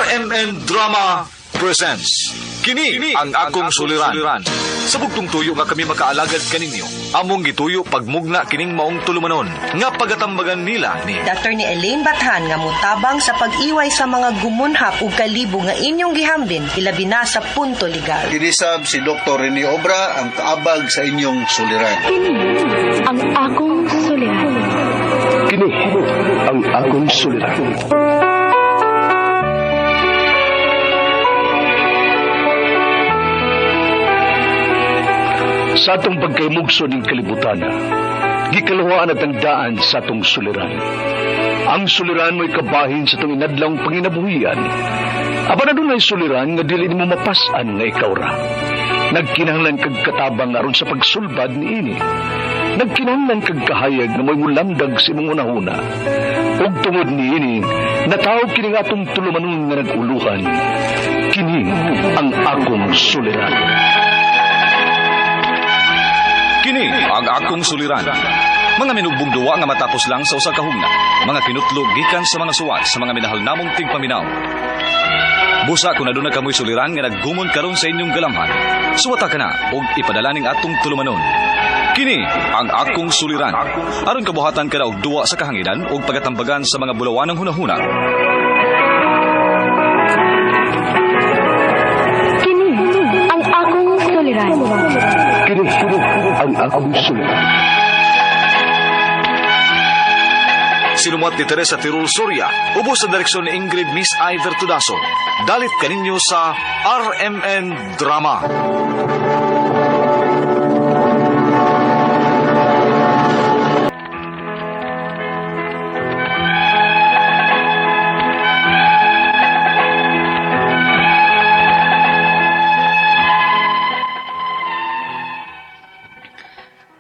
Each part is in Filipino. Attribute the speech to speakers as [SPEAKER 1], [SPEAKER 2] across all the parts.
[SPEAKER 1] RMN Drama presents Kini ang akong suliran. Sa bugtong tuyo nga kami makaalagad kaninyo, among gituyo pagmugna kining maong tulumanon nga pagatambagan nila ni
[SPEAKER 2] Dr. ni Elaine Bathan nga mutabang sa pag-iway sa mga gumunhap ug kalibo nga inyong gihambin ilabi na sa punto legal.
[SPEAKER 3] Kinisab si Dr. Rene Obra ang kaabag sa inyong suliran.
[SPEAKER 4] Kini ang akong suliran.
[SPEAKER 5] Kini ang akong suliran. Sa atong pagkaymugso ng kalibutan, gikalawaan at ang daan sa atong suliran. Ang suliran mo'y kabahin sa itong inadlang panginabuhian. Aba na doon ay suliran nga dili mo mapasan nga ikaw ra. Nagkinahanglan kag katabang aron sa pagsulbad ni ini. Nagkinahanglan kag kahayag na may mulamdag sa imong unahuna. Ug tungod ni ini, natawag kini nga atong tulumanon nga naguluhan. Kini ang akong suliran.
[SPEAKER 1] Kini ang akong suliran. Mga minugbong duwa nga matapos lang sa usa ka hugna. Mga kinutlog gikan sa mga suwat sa mga minahal namong tigpaminaw. Busa kung aduna kamoy suliran nga naggumon karon sa inyong galamhan, suwata ka na ug ipadala ning atong tulumanon. Kini ang akong suliran. Aron kabuhatan ka na og duwa sa kahanginan ug pagatambagan sa mga bulawanang hunahuna.
[SPEAKER 4] Kini ang akong suliran.
[SPEAKER 5] Kini ang akong suliran.
[SPEAKER 1] Sinumat ni Teresa Tirul Soria, ubos sa direksyon ni Ingrid Miss Iver Tudaso. Dalit kaninyo sa RMN Drama.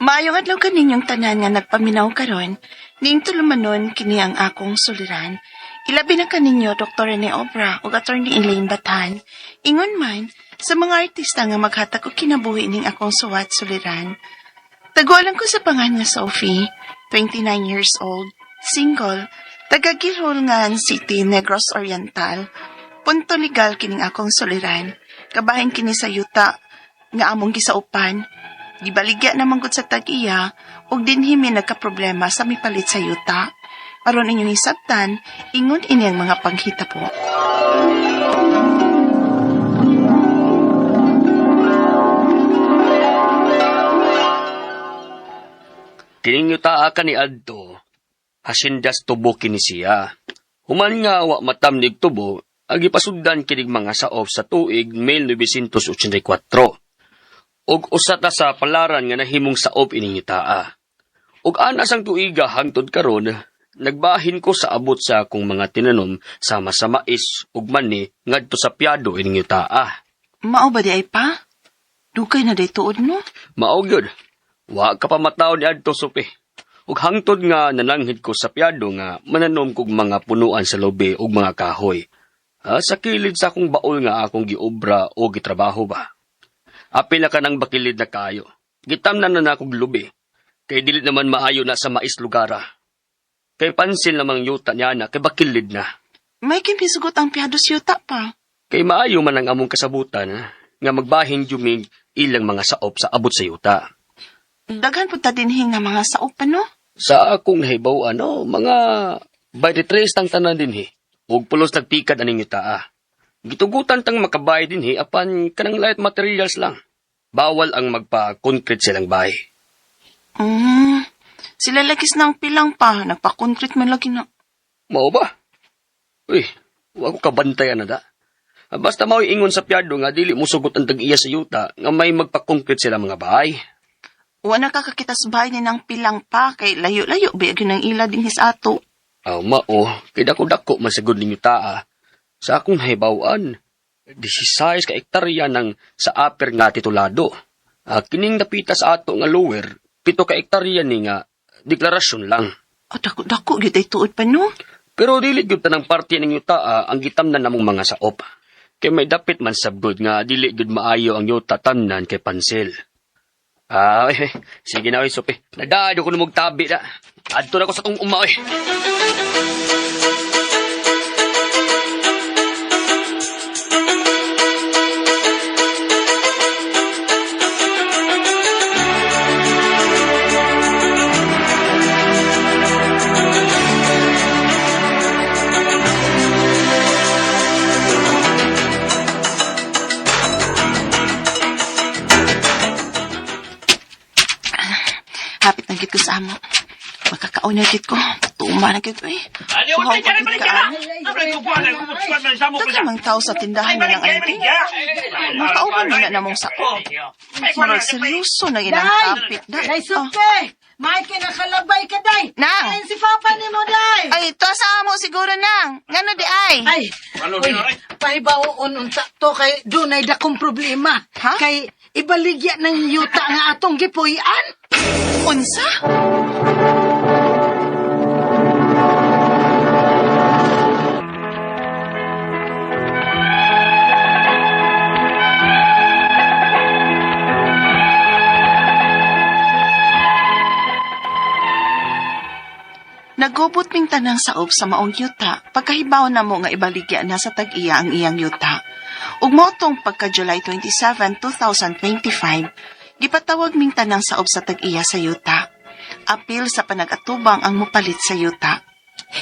[SPEAKER 6] Maayong adlaw kaninyong tanan nga nagpaminaw karon, ning tulumanon kini ang akong suliran. Ilabi na kaninyo Dr. Rene Obra ug Attorney Elaine Bathan. Ingon man sa mga artista nga maghatag og kinabuhi ning akong suwat suliran. Tagualan ko sa pangan nga Sophie, 29 years old, single, taga Gilholngan City, Negros Oriental. Punto legal kining akong suliran. Kabahin kini sa yuta nga among gisaupan. Gibaligya naman gud sa tag-iya ug dinhimi nagka-problema sa mipalit sa yuta. Aron inyong hisabtan, ingon ini ang mga panghita po.
[SPEAKER 7] Kining yuta ka ni adto, hasindas tubo kini siya. Human nga wa matamnig tubo, agi pasugdan kinig mga saop sa tuig 1984. Og usata sa palaran nga nahimong saop ining yutaa. Og anas ang tuiga hangtod karon, nagbahin ko sa abot sa akong mga tinanom sama sa mais ug mani ngadto sa piado ining yutaa.
[SPEAKER 6] Mao ba di ay pa? Dugay na day tuod no?
[SPEAKER 7] Mao gyud. Wa ka pa mataw ni adto supi. Ug hangtod nga nananghid ko sa piado nga mananom kog mga punuan sa lobe ug mga kahoy. Sa kilid sa akong baol nga akong giobra o gitrabaho ba. Apil na ka ng bakilid na kayo. Gitamnan na akong lubi. Kay dilit naman maayo na sa mais lugara. Kay pansil namang yuta niya na, kay bakilid na.
[SPEAKER 6] May kimpisugot ang piados yuta pa.
[SPEAKER 7] Kay maayo man ang among kasabutan, nga magbahin jumig ilang mga saop sa abot sa yuta.
[SPEAKER 6] Daghan po ta dinhi nga mga saop pa no?
[SPEAKER 7] Sa akong nahibaw mga 23 tang tanan dinhi. Ug pulos nagpikad aning yuta. Gitugutan tang makabay dinhi apan kanang light materials lang. Bawal ang magpa-concrete silang bahay.
[SPEAKER 6] Sila lagis ng pilang pa, nagpa-concrete man lagi na.
[SPEAKER 7] Mao ba? Uy, wag ko kabantayan na da. Basta mao'y ingon sa piado nga dili mo sugot ang tag-iya sa yuta nga may magpa-concrete sila mga bahay.
[SPEAKER 6] Wala nakakakita sa bahay ni ng pilang pa, kay layo-layo ba yun ang ila din his ato.
[SPEAKER 7] Mao, kay dako-dako masagod ninyo taa. Sa akong nahibawan, 16 ka ektarya ng sa upper nga titulado. Kining napita sa ato nga lower, 7 ka ektarya ni nga deklarasyon lang.
[SPEAKER 6] Dako gid ay tuod pa no?
[SPEAKER 7] Pero dili gyud tanang parte ning yuta ang gitamnan namong mga saop. Kay may dapit man sabgod nga dili gyud maayo ang yuta tamnan kay pansil. Sige na oy Sopi. Nadado ko na magtabi na. Adto na ko sa tong uma oy.
[SPEAKER 6] amo. Makakaunay kit ko. Tuma na kit ko eh. Suhaw ko kit ka. Tagamang tao sa tindahan na ng auntie. Makauban na namong sako. Murag seryoso na inang tapit.
[SPEAKER 8] Day, suke! May kinakalabay ka, day!
[SPEAKER 6] Nang!
[SPEAKER 8] Ayun si Papa ni mo, day!
[SPEAKER 6] Ay, to sa amo siguro nang. Ngano di ay?
[SPEAKER 8] Ay, uy, pahibaon unta to kay dunay dakong problema.
[SPEAKER 6] Ha?
[SPEAKER 8] Kay ibaligya ng yuta nga atong gipuy-an.
[SPEAKER 6] Unsa? Nagubot ming tanang saop sa maong yuta, pagkahibaw na mo nga ibaligya na sa tag-iya ang iyang yuta. Ug motong pagka July 27, 2025, gipatawag ming tanang saop sa tag-iya sa yuta. Apil sa panag-atubang ang mupalit sa yuta.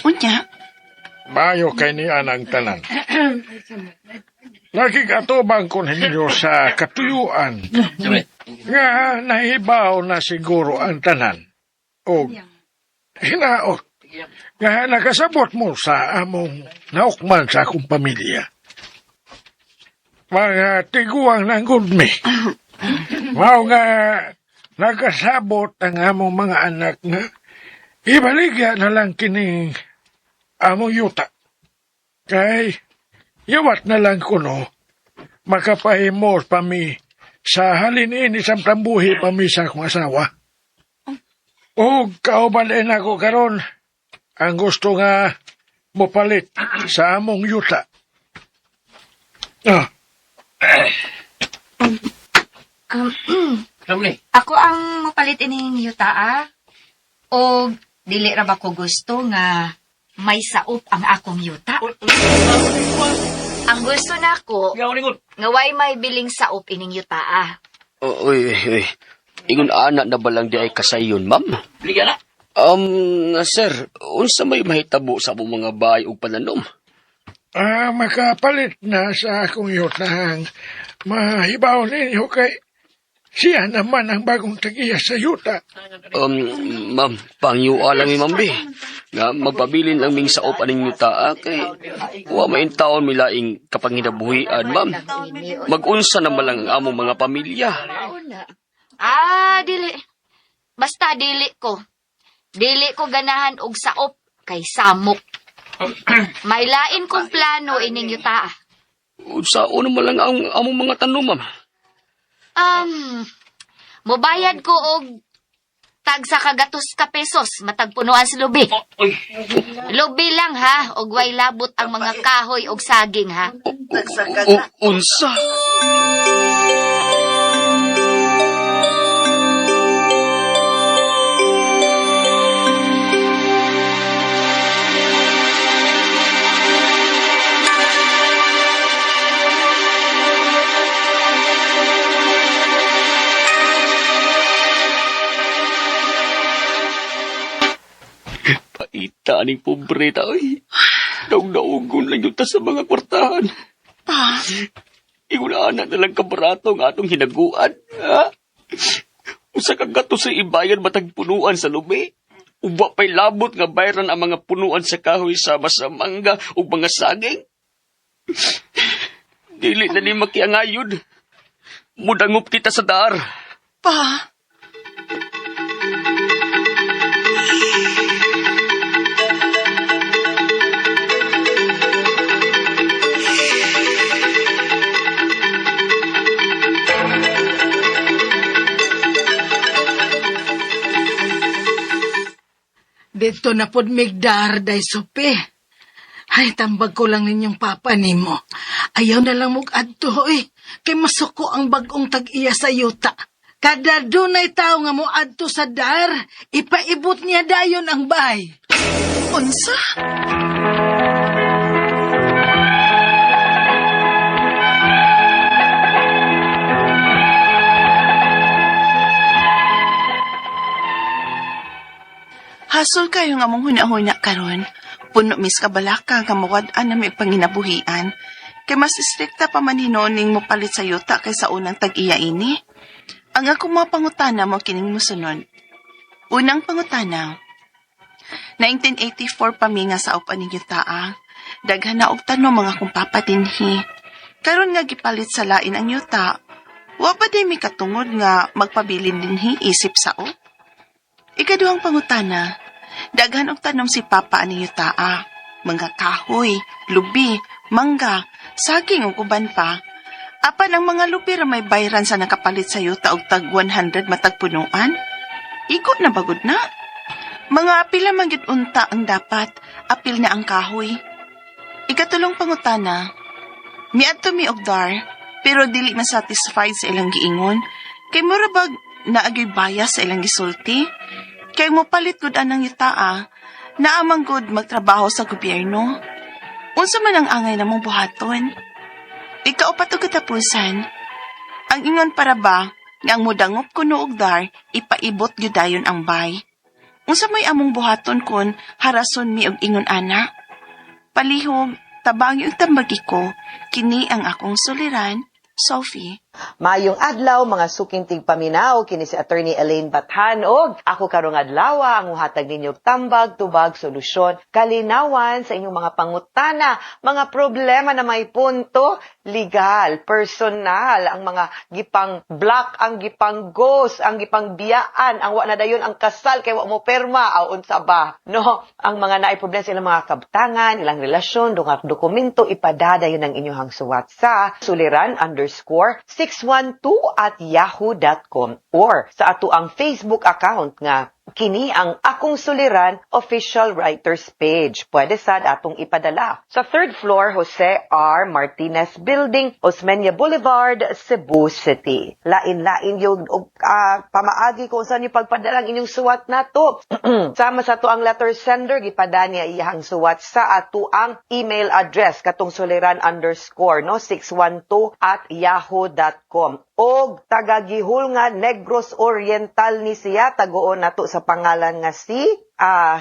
[SPEAKER 6] Unya,
[SPEAKER 9] Mayo kay ni anang tanan. Nakikatubang ko ninyo sa katuyuan. Nga nahibaw na siguro ang tanan. O hinaot. Nga nakasabot mo sa among naukman sa akong pamilya. Mga tiguang ng gudmi. Mao nga nakasabot ang among mga anak nga ibaligya na lang kining among yuta. Kay yawat na lang kuno makapahimos pa mi sa halin ini sa tambuhi pa mi sa akong asawa. O kaubalin ako karon ang gusto nga mopalit sa among yuta.
[SPEAKER 10] Ako ang mapalit ining yuta, o dili ra ba ko gusto nga may saop ang akong yuta? Ang gusto nako nga way may biling saop ining yuta.
[SPEAKER 7] Uy. Ingon anak na balang di ay kasayon, ma'am? Sir, unsa may mahitabo sa among mga bahay ug pananom?
[SPEAKER 9] Makapalit na sa akong yutang mahibaw ninyo kay siya naman ang bagong tagiya sa yuta.
[SPEAKER 7] Ma'am, pangyua lang ni ma'am be. Nga magpabilin lang ming saop aning yuta kay wa main taon milaing kapanginabuhian, ma'am. Mag-unsa na malang ang among mga pamilya.
[SPEAKER 10] Dili. Basta dili ko. Dili ko ganahan og saop kay samok. May lain kong plano ining yuta.
[SPEAKER 7] Sa una malang ang among mga tanom, ma'am.
[SPEAKER 10] Mobayad ko og tag sa kagatos ka pesos matag punuan sa lubi. Lubi lang ha, og way labot ang mga kahoy og saging ha.
[SPEAKER 7] Unsa? Paita aning pobreta, oy. Daog-daogon lang yun ta sa mga kwartahan. Igunaanan na lang kabarato ang atong hinaguan. Ha? Usa kang gato sa ibayan matag punuan sa lubi. Uba pa'y labot nga bayran ang mga punuan sa kahoy sama sa mangga o mga saging. Dili na ni makiangayod. Mudangup kita sa dar.
[SPEAKER 6] pa.
[SPEAKER 8] Dito na pod migdar, day supe. Ay, tambag ko lang ninyong papa nimo. Ayaw na lang adto eh. Kay masuko ang bagong tag-iya sa yuta. Kada dunay tao nga mo adto sa dar, ipaibot niya dayon ang bahay.
[SPEAKER 6] Unsa? Hasol kayo nga mong huna-huna karon. Puno mis kabalaka nga mawad-an na may panginabuhian. Kay mas istrikta pa man hinoning mo palit sa yuta kaysa unang tag-iya ini. Ang ako mga pangutana mo kining musunod. Unang pangutana. 1984 pa mi nga sa upan ni yuta. Daghan na og tanom mga kong papatinhi. Karon nga gipalit sa lain ang yuta. Wa pa di mi katungod nga magpabilin dinhi isip sa op. Ikaduhang pangutana. Daghan og tanom si papa ani yuta. Mga kahoy, lubi, mangga, saging ug uban pa. Apan ang mga lubi ra may bayran sa nakapalit sa yuta og tag 100 matag punuan. Iko na bagod na. Mga apil man gyud unta ang dapat, apil na ang kahoy. Ikatulong pangutana. Miadto mi og dar, pero dili man satisfied sa ilang giingon. Kay mura bag naagay bias sa ilang gisulti. Kay mo palit gud anang yutaa, naamang gud magtrabaho sa gobyerno. Unsa man ang angay namong buhaton? Ikaupat og katapusan. Ang ingon para ba nga ang mudangop kuno og dar, ipaibot gyud dayon ang bay. Unsa may among buhaton kon harason mi og ingon ana? Palihog, tabang yung tambagi ko, kini ang akong suliran, Sophie.
[SPEAKER 11] Mayong adlaw mga suking tigpaminaw kini si Attorney Elaine Bathan og ako karong adlaw ang muhatag ninyo tambag tubag solusyon kalinawan sa inyong mga pangutana, mga problema na may punto legal, personal, ang mga gipang block, ang gipang ghost, ang gipang biyaan, ang wa na dayon ang kasal kay wa mo perma aw unsa ba no, ang mga naay problema sa ilang mga kabtangan, ilang relasyon, dokumento ipadada yun ang inyong suwat sa suliran_612@yahoo.com or sa ato ang Facebook account nga kini ang Akong Suliran official writers page. Pwede sad atong ipadala sa 3rd floor Jose R. Martinez Building, Osmeña Boulevard, Cebu City. Lain-lain yung pamaagi kung saan yung pagpadala ang inyong suwat nato. Sama sa ato ang letter sender, gipada niya iyang suwat sa ato ang email address katong suliran_612@yahoo.com. Og tagagihul nga Negros Oriental ni siya, tagoon nato sa pangalan nga si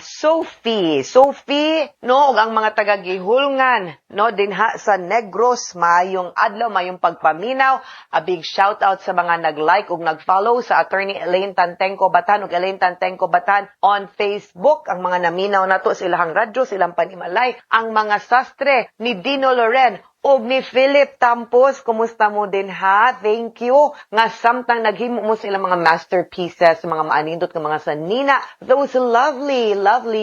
[SPEAKER 11] Sophie. Sophie, no, og ang mga tagagihulngan, no, dinha sa Negros, mayong adlaw, mayong pagpaminaw. A big shout out sa mga nag-like ug nag-follow sa Attorney Elaine Tantenco Batan ug Elaine Tantenco Batan on Facebook. Ang mga naminaw nato sa ilang radyo, silang panimalay. Ang mga sastre ni Dino Loren og ni Philip Tampos, kumusta mo din ha? Thank you. Nga samtang naghimo mo sila mga masterpieces, mga maanindot nga mga sanina. Those lovely,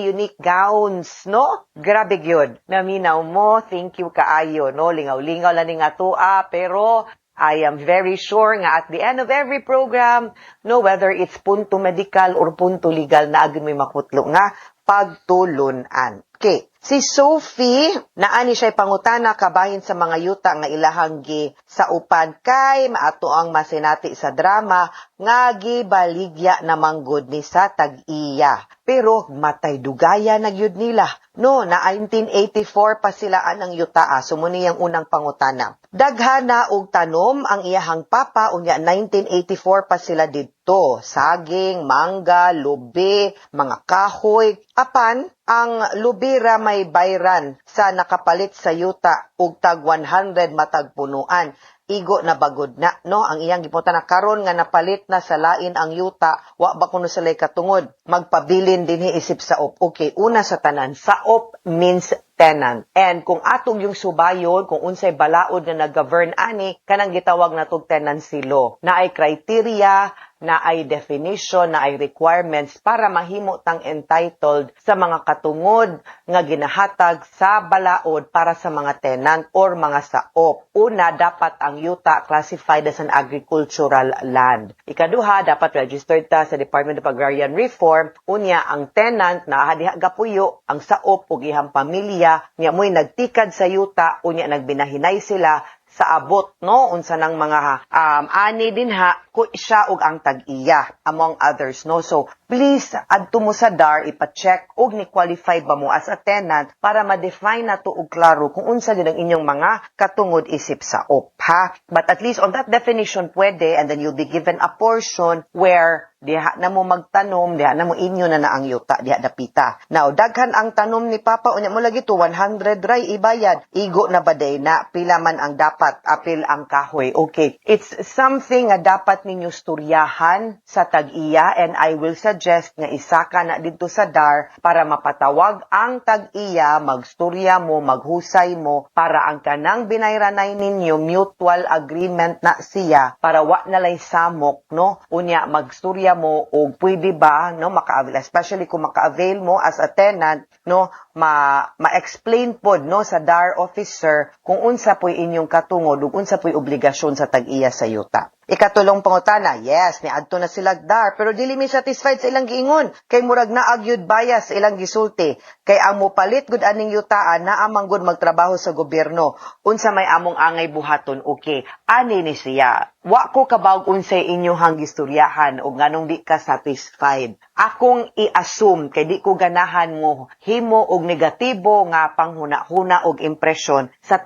[SPEAKER 11] unique gowns, no? Grabe gyud. Naminaw mo, thank you kaayo, no? Lingaw-lingaw lang nga tua, pero I am very sure nga at the end of every program, no, whether it's punto medical or punto legal, na agad may makutlo nga pagtulunan. Okay. Si Sophie, naani siya'y pangutana kabahin sa mga yuta nga ilahang gi sa upan kay maato ang masinati sa drama nga gibaligya na manggod ni sa tag-iya. Pero matay dugaya na gyud nila. No, na 1984 pa sila anang yuta. Sumuni ang unang pangutana. Daghana og tanom ang iyahang papa unya 1984 pa sila didto. Saging, mangga, lubi, mga kahoy. Apan ang lubira may bayran sa nakapalit sa yuta ug tag 100 matag punuan. Igo na bagod na, no? Ang iyang gipunta na karon nga napalit na sa lain ang yuta, wa ba kuno sila katungod. Magpabilin dinhi isip sa op. Okay, una sa tanan, sa op means tenant. And kung atong yung subayon, kung unsay balaod na nag-govern ani, kanang gitawag na tog tenancy law. Na ay criteria, na ay definition, na ay requirements para mahimo tang entitled sa mga katungod nga ginahatag sa balaod para sa mga tenant or mga saop. Una, dapat ang yuta classified as an agricultural land. Ikaduha, dapat registered ta sa Department of Agrarian Reform. Unya, ang tenant na diha gapuyo, ang saop ug ihang pamilya, niya mo'y nagtikad sa yuta, unya nagbinahinay sila sa abot, no? Unsa nang mga ani dinha ko siya og ang tag-iya, among others, no? So, please, adto mo sa DAR, ipa-check og ni qualify ba mo as a tenant para ma-define na to og klaro kung unsa din ang inyong mga katungod isip sa op, ha? But at least on that definition pwede, and then you'll be given a portion where diha na mo magtanom, diha na mo inyo na ang yuta, diha dapita. Now, daghan ang tanom ni Papa, unya mo lagi to, 100 ray ibayad. Igo na baday na, pila man ang dapat, apil ang kahoy. Okay, it's something nga dapat ninyo storyahan sa tag-iya, and I will suggest nga isa ka na dito sa DAR para mapatawag ang tag-iya, magstorya mo, maghusay mo, para ang kanang binayranay ninyo, mutual agreement na siya, para wa nalay samok, no? Unya, magstorya mo, o pwede ba, no, maka-avail, especially kung maka-avail mo as a tenant, no, ma-explain pod, no, sa DAR officer, kung unsa po'y inyong katungod, ug unsa po'y obligasyon sa tag-iya sa yuta. Ikatulong pangutana, yes, ni adto na sila DAR, pero dili mi satisfied sa ilang giingon, kay murag na agyud bias sa ilang gisulti, kay ang mopalit gud aning yutaan na amang gud magtrabaho sa gobyerno, unsa may among angay buhaton, okay, ani ni siya. Wa ko kabawg unsay inyong gistoryahan o nganong di ka satisfied. Akong i-assume kay di ko ganahan mo himo og negatibo nga panghuna-huna og impresyon sa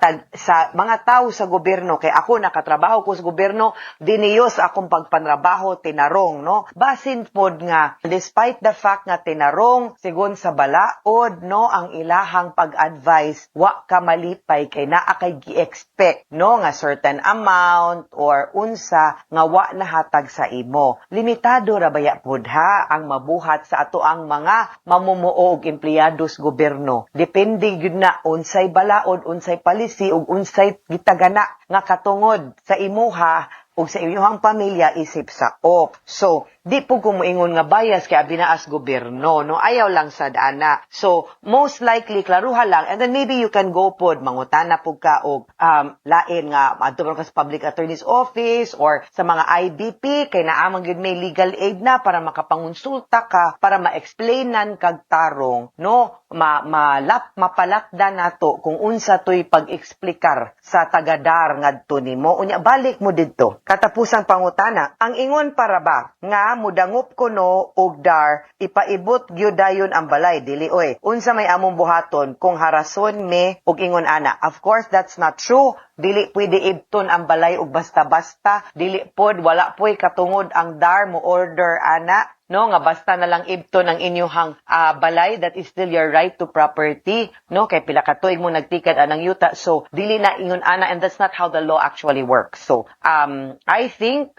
[SPEAKER 11] mga tawo sa gobyerno, kay ako nakatrabaho ko sa gobyerno, diniyos akong pagpanrabaho tinarong, no? Basin pod nga despite the fact nga tinarong sigon sa balaod, no, ang ilahang pag-advise, wa ka malipay kay naa kay gi-expect, no, nga certain amount or unsa nga wa nahatag sa imo. Limitado ra baya pod ha ang mabuhat sa ato ang mga mamumuo og empleyado sa gobyerno. Depende gyud na unsay balaod, unsay policy ug unsay gitagana nga katungod sa imuha ug sa inyong pamilya isip sa op. So, di po kumuingon nga bias kay abinaas gobyerno, no? Ayaw lang sad ana. So, most likely klaruha lang, and then maybe you can go pod mangutana pud ka og lain nga adto ka sa public attorney's office or sa mga IBP kay naamang gyud may legal aid na para makapangonsulta ka, para ma-explainan kag tarong, no? Mapalakda nato kung unsa toy pag-eksplikar sa tagadar ngadto nimo. Unya balik mo didto. Katapusang pangutana, ang ingon para ba nga mudangup ko no og DAR ipaibot gyud dayon ang balay dili oy. Unsa may among buhaton kung harason me og ingon ana. Of course that's not true. Dili pwede ibton ang balay og basta-basta. Dili pod wala poy katungod ang DAR mo order ana. No, nga basta na lang ibton ang inyong balay, that is still your right to property, no, kay pila ka tuig mo nagtikad anang yuta, so dili na ingon ana, and that's not how the law actually works. So I think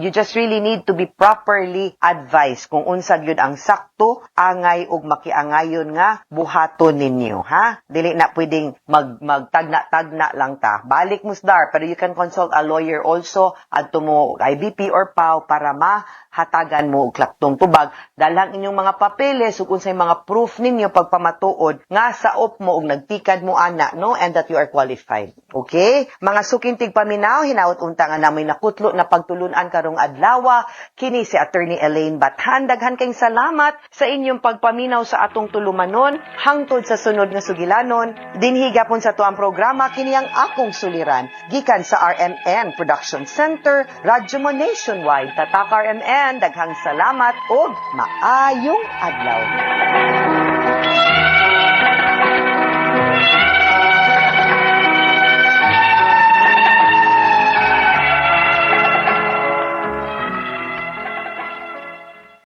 [SPEAKER 11] you just really need to be properly advised kung unsa gyud ang sakto angay ug makiangayon nga buhaton ninyo, ha? Dili na pwedeng magtagna-tagna lang ta. Balik mo sa DAR, pero you can consult a lawyer also adto mo IBP or PAW para mahatagan mo og klaktong tubag, dalang inyong mga papeles ug unsay mga proof ninyo pagpamatuod nga saop mo ug nagtikad mo ana, no, and that you are qualified. Okay? Mga sukintig paminaw, hinaut unta nga namoy nakutlo na pagtulunan karong adlaw. Kini si Attorney Elaine Bathan. Daghan kayong salamat sa inyong pagpaminaw sa atong tulumanon hangtod sa sunod nga sugilanon. Dinhi gapon sa tuang programa kini ang akong suliran gikan sa RMN Production Center, Radyo Mo Nationwide. Tatak RMN, daghang salamat ug maayong adlaw.